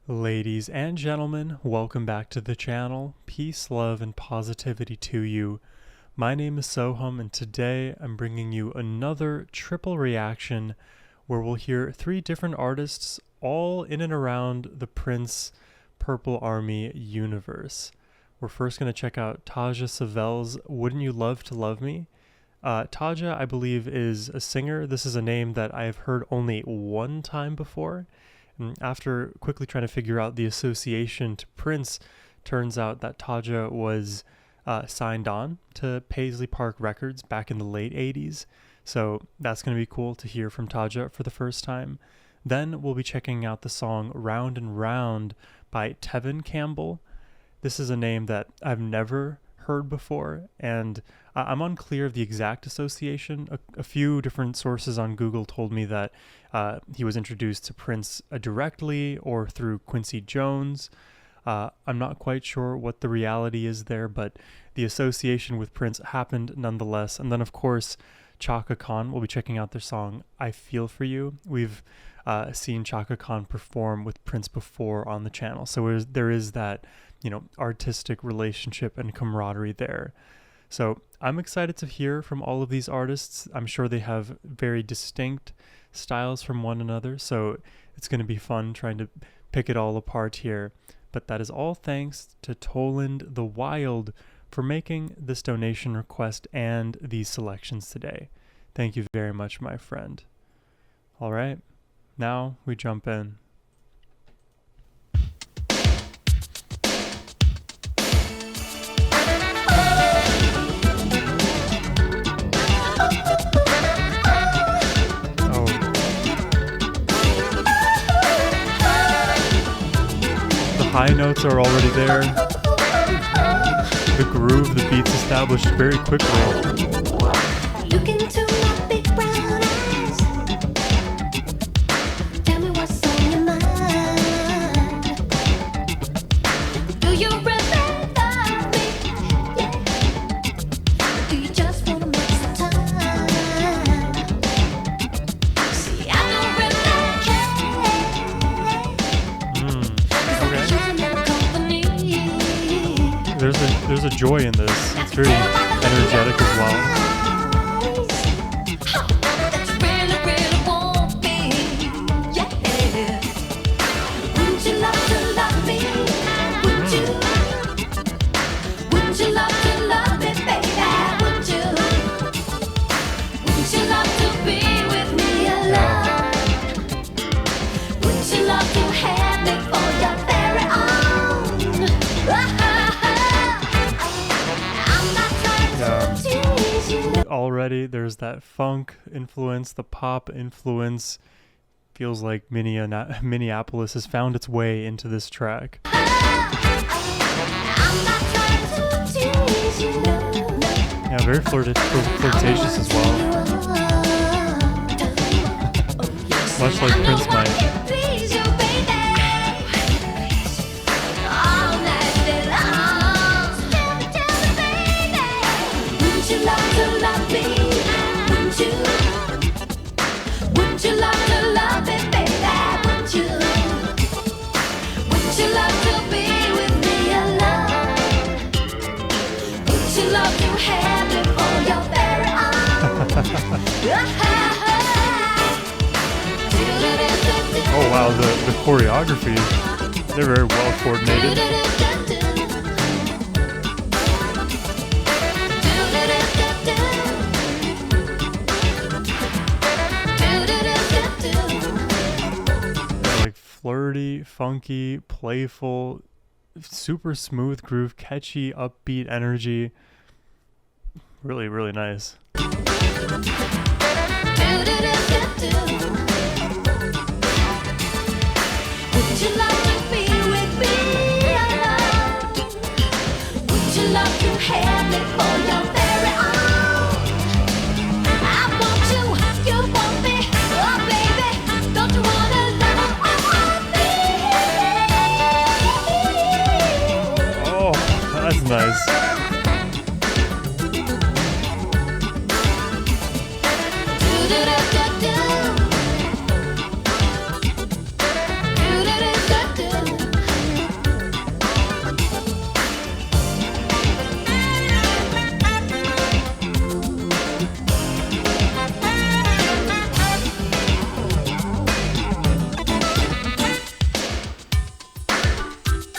Ladies and gentlemen, welcome back to the channel. Peace, love, and positivity to you. My name is Sohum, and today I'm bringing you another triple reaction where we'll hear three different artists all in and around the Prince Purple Army universe. We're first going to check out Taja Sevelle's Wouldn't You Love to Love Me? Taja, I believe, is a singer. This is a name that I have heard only one time before. And after quickly trying to figure out the association to Prince, turns out that Taja was signed on to Paisley Park Records back in the late 80s. So that's going to be cool to hear from Taja for the first time. Then we'll be checking out the song Round and Round by Tevin Campbell. This is a name that I've never heard before, and I'm unclear of the exact association. A few different sources on Google told me that he was introduced to Prince directly or through Quincy Jones. I'm not quite sure what the reality is there, but the association with Prince happened nonetheless. And then, of course, Chaka will be checking out their song I Feel For You. We've seen Chaka perform with Prince before on the channel, so there is that artistic relationship and camaraderie there. So I'm excited to hear from all of these artists. I'm sure they have very distinct styles from one another, so it's going to be fun trying to pick it all apart here. But that is all thanks to Toland the Wild for making this donation request and these selections today. Thank you very much, my friend. All right, now we jump in. High notes are already there. The groove, the beats established very quickly. Look into my big brown eyes. Tell me what's on your mind. Do you really love me? Yeah. Do you just wanna make some time? See, I don't really care. There's a joy in this. It's very energetic as well. Already there's that funk influence, the pop influence. Feels like Minneapolis has found its way into this track. Yeah, very flirtatious as well. Much like Prince might. Oh wow, the choreography, they're very well coordinated. They're like flirty, funky, playful, super smooth groove, catchy, upbeat energy. Really, really nice. Would you like to be with me alone? Would you love to have me for your very own? I want you, you want me, oh baby, don't you wanna love me? Oh, that's nice. Do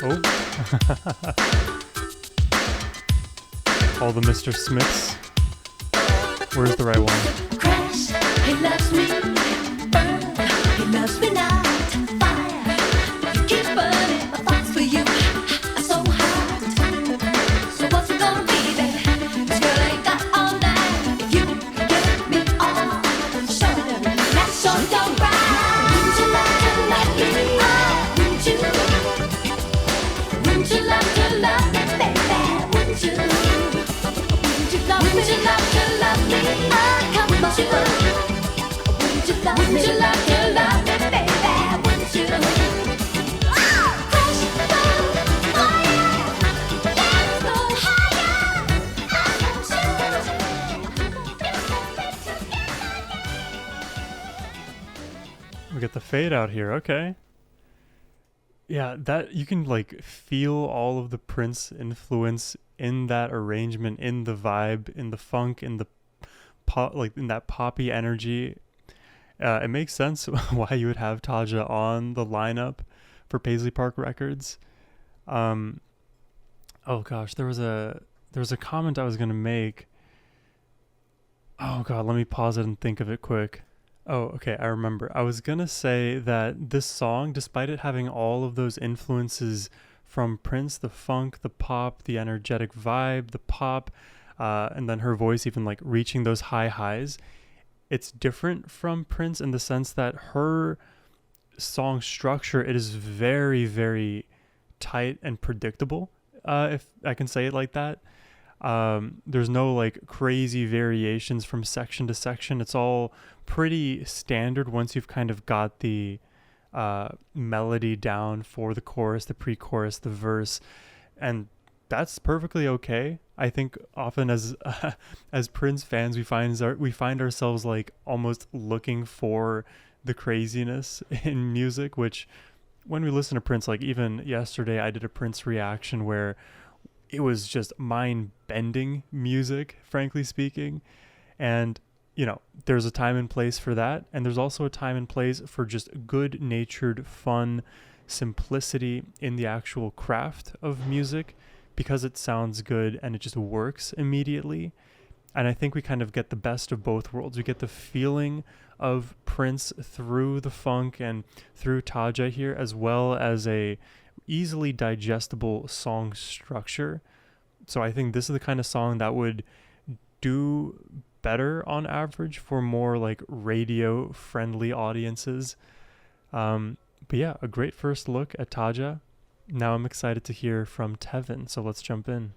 Oh. All the Mr. Smiths. Where's the right one? Crash, he loves me. Burn, he loves me not. Fire, you keep burning. My thoughts for you are so hot. So what's it gonna be, baby? This girl ain't got all night. If you get me all, show them that's all your right. Wouldn't you like to love me? Oh, wouldn't you? Wouldn't you love to love me, baby? Wouldn't you? Wouldn't you love to love me? Oh, come on. Wouldn't you love to love me, baby? Wouldn't you? Oh, crash, go, fire, let's go higher. We get the fade out here. Okay. Yeah, that you can like feel all of the Prince influence in that arrangement, in the vibe, in the funk, in the pop, like in that poppy energy. It makes sense why you would have Taja on the lineup for Paisley Park Records. Oh gosh, there was a comment I was gonna make. Oh god, let me pause it and think of it quick. Oh, okay, I remember. I was gonna say that this song, despite it having all of those influences from Prince, the funk, the pop, the energetic vibe, the pop, and then her voice even like reaching those high highs, it's different from Prince in the sense that her song structure, it is very, very tight and predictable, if I can say it like that. There's no like crazy variations from section to section. It's all pretty standard once you've kind of got the melody down for the chorus, the pre-chorus, the verse, and that's perfectly okay. I think often as Prince fans, we find ourselves like almost looking for the craziness in music, which when we listen to Prince, like even yesterday I did a Prince reaction where it was just mind-bending music, frankly speaking. And, you know, there's a time and place for that. And there's also a time and place for just good-natured, fun simplicity in the actual craft of music because it sounds good and it just works immediately. And I think we kind of get the best of both worlds. We get the feeling of Prince through the funk and through Taja here, as well as a easily digestible song structure. So I think this is the kind of song that would do better on average for more like radio friendly audiences. But yeah, a great first look at Taja. Now I'm excited to hear from Tevin, so let's jump in.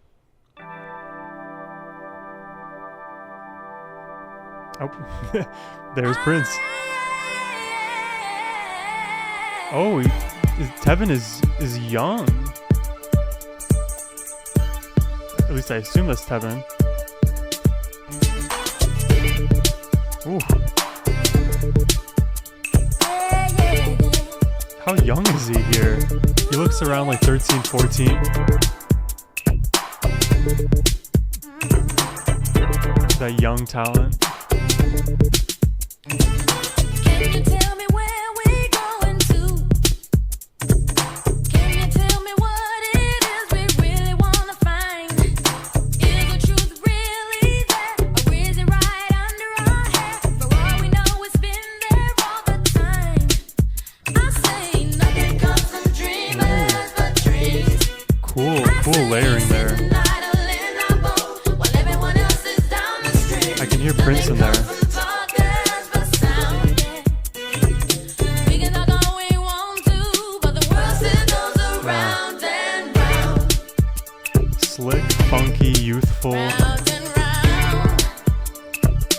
Oh, there's Prince. Oh, Tevin is young. At least I assume that's Tevin. Ooh. How young is he here? He looks around like 13, 14. That young talent. Can you tell me where we going to? Can you tell me what it is we really wanna find? Is the truth really there, or is it right under our hair? For all we know, it's been there all the time. I say nothing comes from dreamers but dreams. Cool layering there. I can hear Prince in there. Slick, funky, youthful.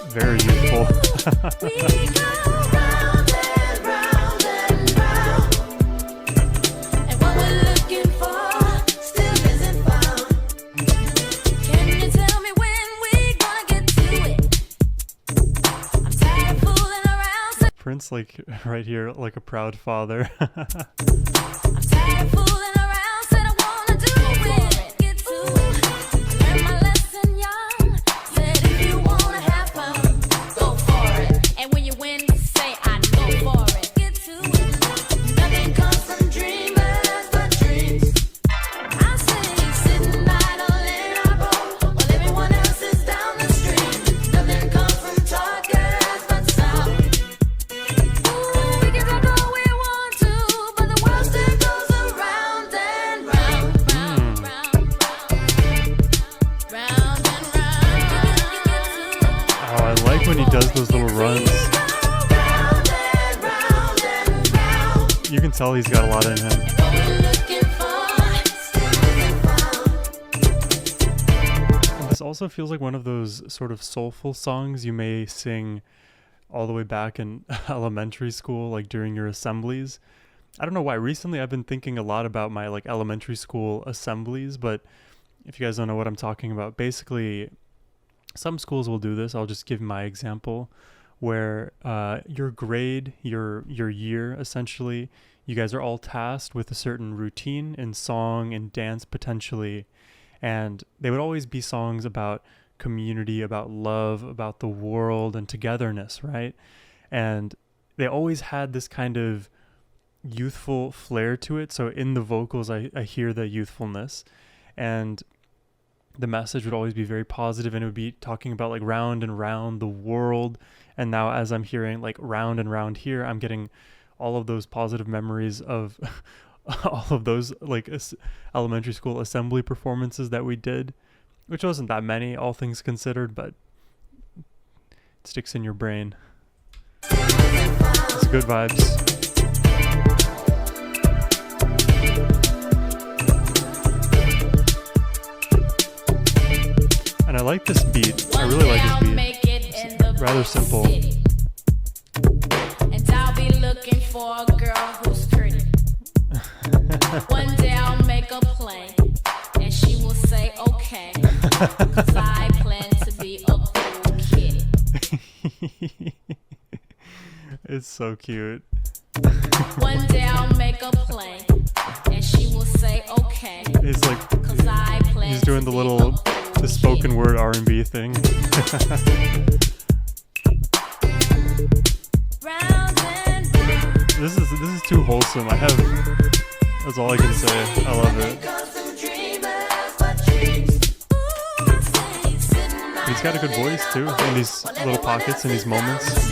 Very youthful. Prince, like right here, like a proud father. I'm tired of fooling around, said I wanna do it. Get to it. I learned my lesson young. Said if you wanna have fun, go for it. And when you win, say I go for it. Get to it. Nothing comes from dreamers but dreams. does those little runs. You can tell he's got a lot in him. And this also feels like one of those sort of soulful songs you may sing all the way back in elementary school, like during your assemblies. I don't know why. Recently, I've been thinking a lot about my like elementary school assemblies, but if you guys don't know what I'm talking about, basically, some schools will do this. I'll just give my example, where your grade, your year, essentially, you guys are all tasked with a certain routine in song and dance potentially, and they would always be songs about community, about love, about the world and togetherness, right? And they always had this kind of youthful flair to it. So in the vocals, I hear the youthfulness, and the message would always be very positive, and it would be talking about like round and round the world. And now as I'm hearing like round and round here, I'm getting all of those positive memories of all of those like elementary school assembly performances that we did, which wasn't that many, all things considered, but it sticks in your brain. It's good vibes. And I like this beat. I really like this beat. It's rather simple. And I'll be looking for a girl who's pretty. One day I'll make a play, and she will say okay, 'cause I plan to be a cool kid. It's so cute. One day I'll make a play, and she will say okay, It's like 'cause I plan he's doing to the be little a cool the spoken kid. word R&B thing. Round and round. This is too wholesome. That's all I can say. I love it. He's got a good voice too in these little pockets, in these moments.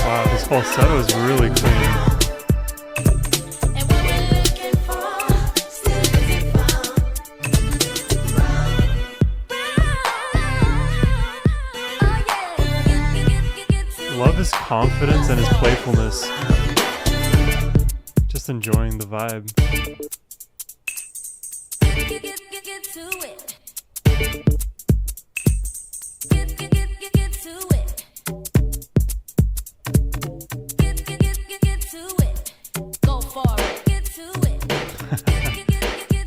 Wow, this falsetto is really clean. Love his confidence and his playfulness. Just enjoying the vibe.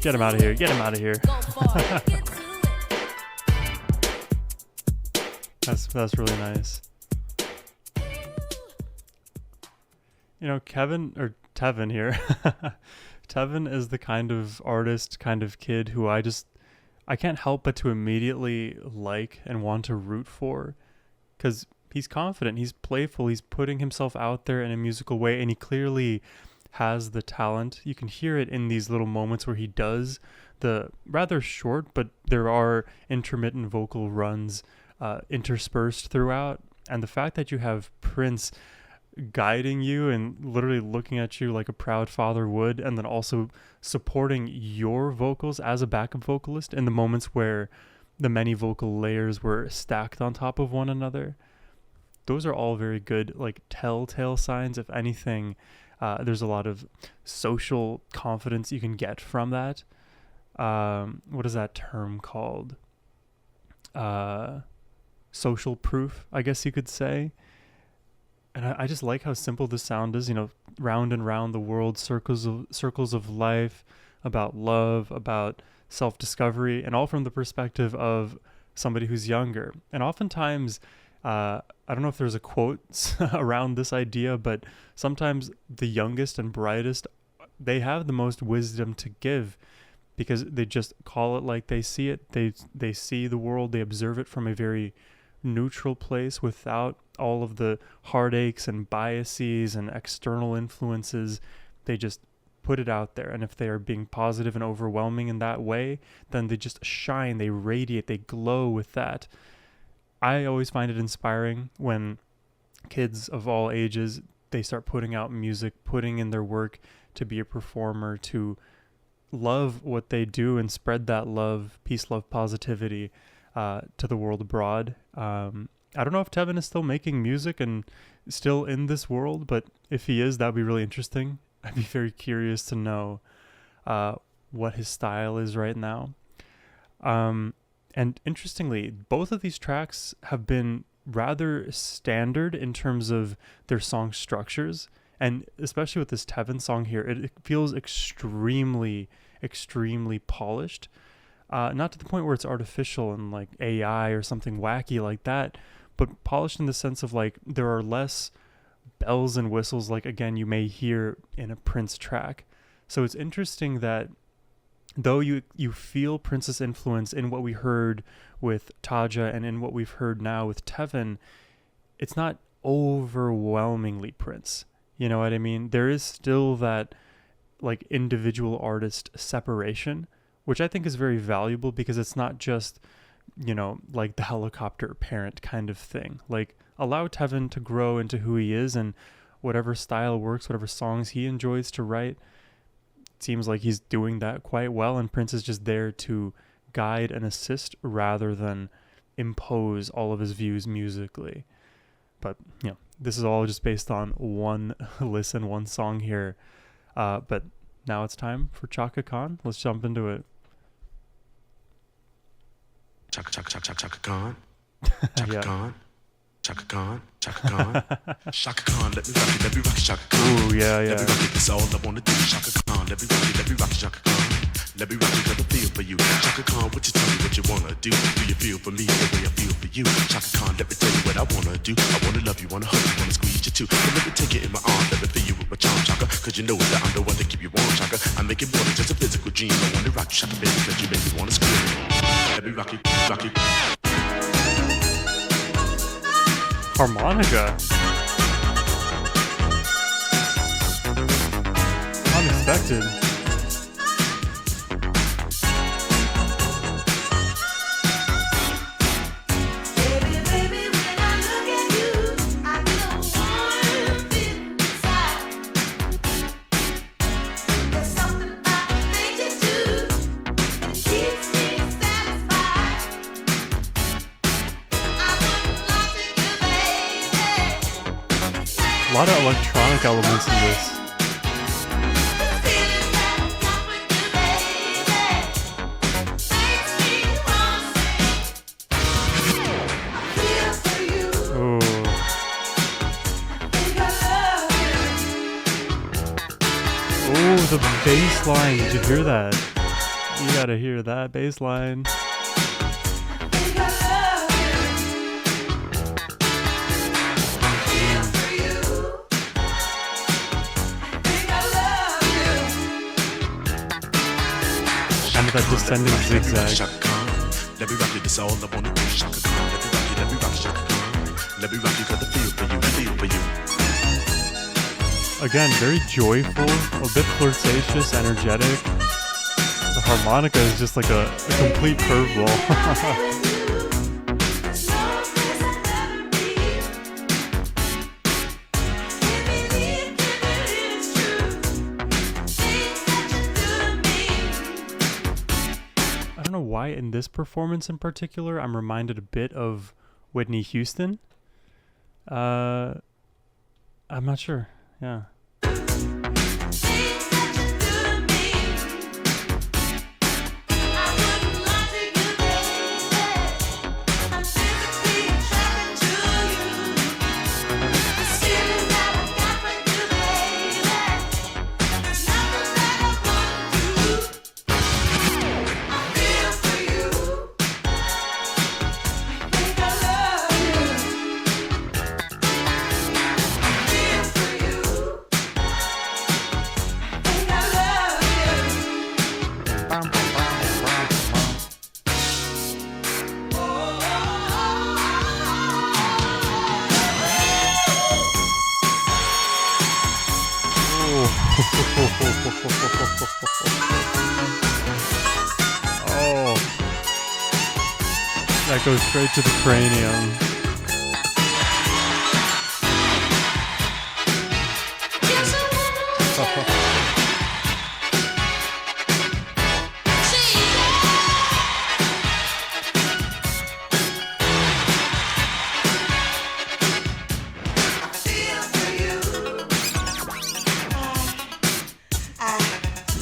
Get him out of here. Get him out of here. That's really nice. You know, Tevin here. Tevin is the kind of artist, kind of kid who I can't help but to immediately like and want to root for, because he's confident, he's playful, he's putting himself out there in a musical way, and he clearly has the talent. You can hear it in these little moments where he does the rather short, but there are intermittent vocal runs interspersed throughout. And the fact that you have Prince guiding you and literally looking at you like a proud father would, and then also supporting your vocals as a backup vocalist in the moments where the many vocal layers were stacked on top of one another. Those are all very good, like telltale signs. If anything, there's a lot of social confidence you can get from that. What is that term called? Social proof, I guess you could say. And I just like how simple the sound is, you know, round and round the world, circles of life, about love, about self-discovery, and all from the perspective of somebody who's younger. And oftentimes, I don't know if there's a quote around this idea, but sometimes the youngest and brightest, they have the most wisdom to give, because they just call it like they see it. They see the world, they observe it from a very neutral place without all of the heartaches and biases and external influences. They just put it out there. And if they are being positive and overwhelming in that way, then they just shine, they radiate, they glow with that. I always find it inspiring when kids of all ages, they start putting out music, putting in their work to be a performer, to love what they do and spread that love, peace, love, positivity to the world abroad. I don't know if Tevin is still making music and still in this world, but if he is, that would be really interesting. I'd be very curious to know what his style is right now. And interestingly, both of these tracks have been rather standard in terms of their song structures. And especially with this Tevin song here, it feels extremely, extremely polished. Not to the point where it's artificial and like AI or something wacky like that, but polished in the sense of like there are less bells and whistles like, again, you may hear in a Prince track. So it's interesting that though you feel Prince's influence in what we heard with Taja and in what we've heard now with Tevin, it's not overwhelmingly Prince. You know what I mean? There is still that like individual artist separation, which I think is very valuable because it's not just, you know, like the helicopter parent kind of thing. Like allow Tevin to grow into who he is and whatever style works, whatever songs he enjoys to write. It seems like he's doing that quite well, and Prince is just there to guide and assist rather than impose all of his views musically. But, you know, this is all just based on one listen, one song here. But now it's time for Chaka Khan. Let's jump into it. Chaka Khan. Chaka Yeah. Khan. Chaka Khan. Chaka Khan. Chaka Khan, let me rock it, Chaka Khan. Ooh, yeah, Let yeah. me rock it, that's all I wanna do. Chaka Khan, let me rock it, Chaka Khan. Let me rock it, got a feel for you. Chaka Khan, what you tell me what you wanna do? Do you feel for me the way I feel for you? Chaka Khan, let me tell you what I wanna do. I wanna love you, wanna hug you, wanna squeeze you too. And let me take it in my arms, let me feel you with my charm, Chaka. Cause you know that I'm the one to keep you warm, Chaka. I make it more than just a physical dream. I wanna rock you, Chaka, baby, cause you make me wanna scream. Let me rock it, rock it. Harmonica. Unexpected. Baby, baby, when I look at you, I feel warm inside. There's something about the things you do that keeps me satisfied. I wouldn't lie to you, baby. A lot of electronic elements in this. The feeling that I got with you, baby, makes me wanna sing. I feel for you. Ooh. Think I love you. Ooh, the bass line. Did you hear that? You gotta hear that bass line. Think I love you. Feel for you. Think I love you. And that descending zigzag. Chaka Khan. Let me rock it, that's all I wanna do. Chaka Khan, let me rock it, Chaka Khan. Let me rock it, got a feel for you, feel for you. Again, very joyful, a bit flirtatious, energetic. The harmonica is just like a complete curveball. There's no place I'd rather be. If it is true, things that you do to me. I don't know why in this performance in particular, I'm reminded a bit of Whitney Houston. I'm not sure. Yeah. Things that you do to me. I wouldn't lie to you, baby. I'm physically attracted to you. The feeling that I got with you, baby. There's nothing that I wouldn't do. I feel for you. Think I love you. I feel for you. Oh, that goes straight to the cranium.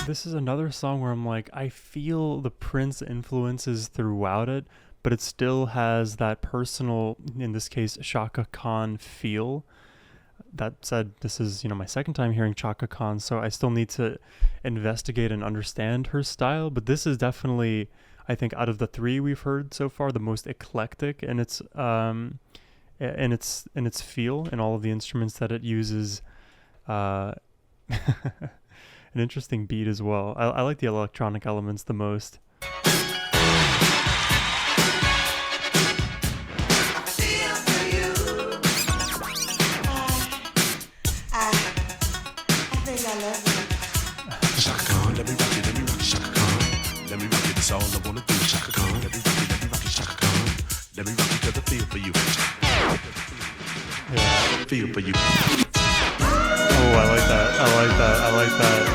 This is another song where I'm like, I feel the Prince influences throughout it, but it still has that personal, in this case, Chaka Khan feel. That said, this is, my second time hearing Chaka Khan, so I still need to investigate and understand her style, but this is definitely, I think, out of the three we've heard so far, the most eclectic in its feel, and all of the instruments that it uses. An interesting beat as well. I like the electronic elements the most. Chaka Khan, let me rock it, Chaka Khan. Let me rock it, that's all I wanna do. Chaka Khan, let me rock it, Chaka Khan. Let me rock it 'cause I feel for you. Yeah. Feel for you. Oh, I like that. I like that. I like that.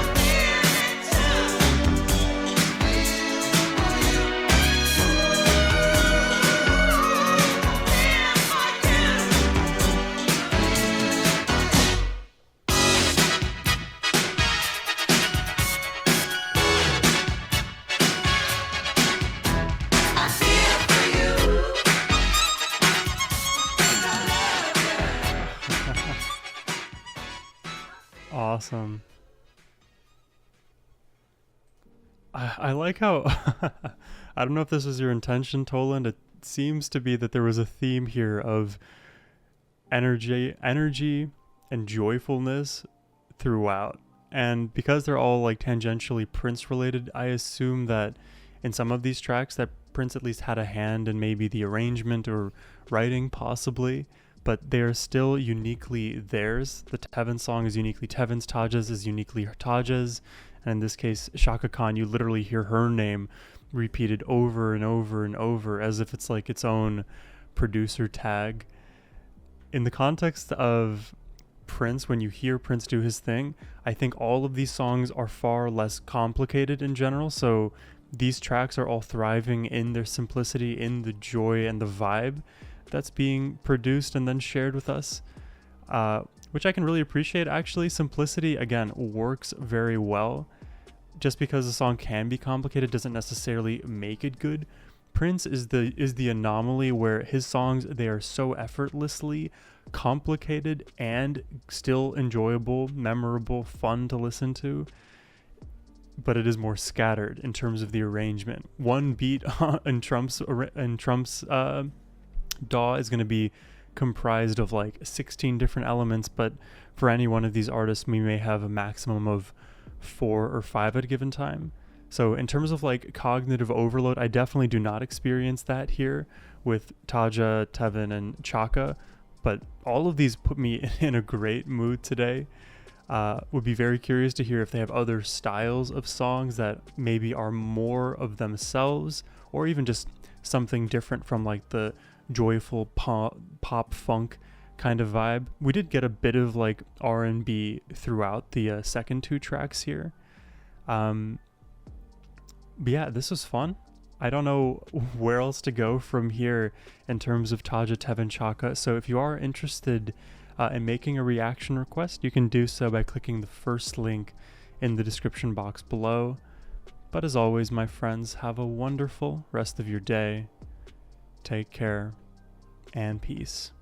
Awesome. I like how I don't know if this was your intention, Toland. It seems to be that there was a theme here of energy and joyfulness throughout. And because they're all like tangentially Prince related, I assume that in some of these tracks that Prince at least had a hand in maybe the arrangement or writing possibly, but they are still uniquely theirs. The Tevin song is uniquely Tevin's, Taja's is uniquely Taja's, and in this case, Chaka Khan, you literally hear her name repeated over and over and over as if it's like its own producer tag. In the context of Prince, when you hear Prince do his thing, I think all of these songs are far less complicated in general, so these tracks are all thriving in their simplicity, in the joy and the vibe that's being produced and then shared with us, which I can really appreciate. Actually, simplicity, again, works very well. Just because a song can be complicated doesn't necessarily make it good. Prince is the anomaly where his songs, they are so effortlessly complicated and still enjoyable, memorable, fun to listen to, but it is more scattered in terms of the arrangement. One beat in Trump's DAW is going to be comprised of like 16 different elements, but for any one of these artists we may have a maximum of 4 or 5 at a given time. So in terms of like cognitive overload, I definitely do not experience that here with Taja, Tevin, and Chaka, but all of these put me in a great mood today. Would be very curious to hear if they have other styles of songs that maybe are more of themselves, or even just something different from like the joyful pop funk kind of vibe. We did get a bit of like R&B throughout the second 2 tracks here. But yeah, this was fun. I don't know where else to go from here in terms of Taja, Tevin, Chaka. So if you are interested in making a reaction request, you can do so by clicking the first link in the description box below. But as always, my friends, have a wonderful rest of your day. Take care and peace.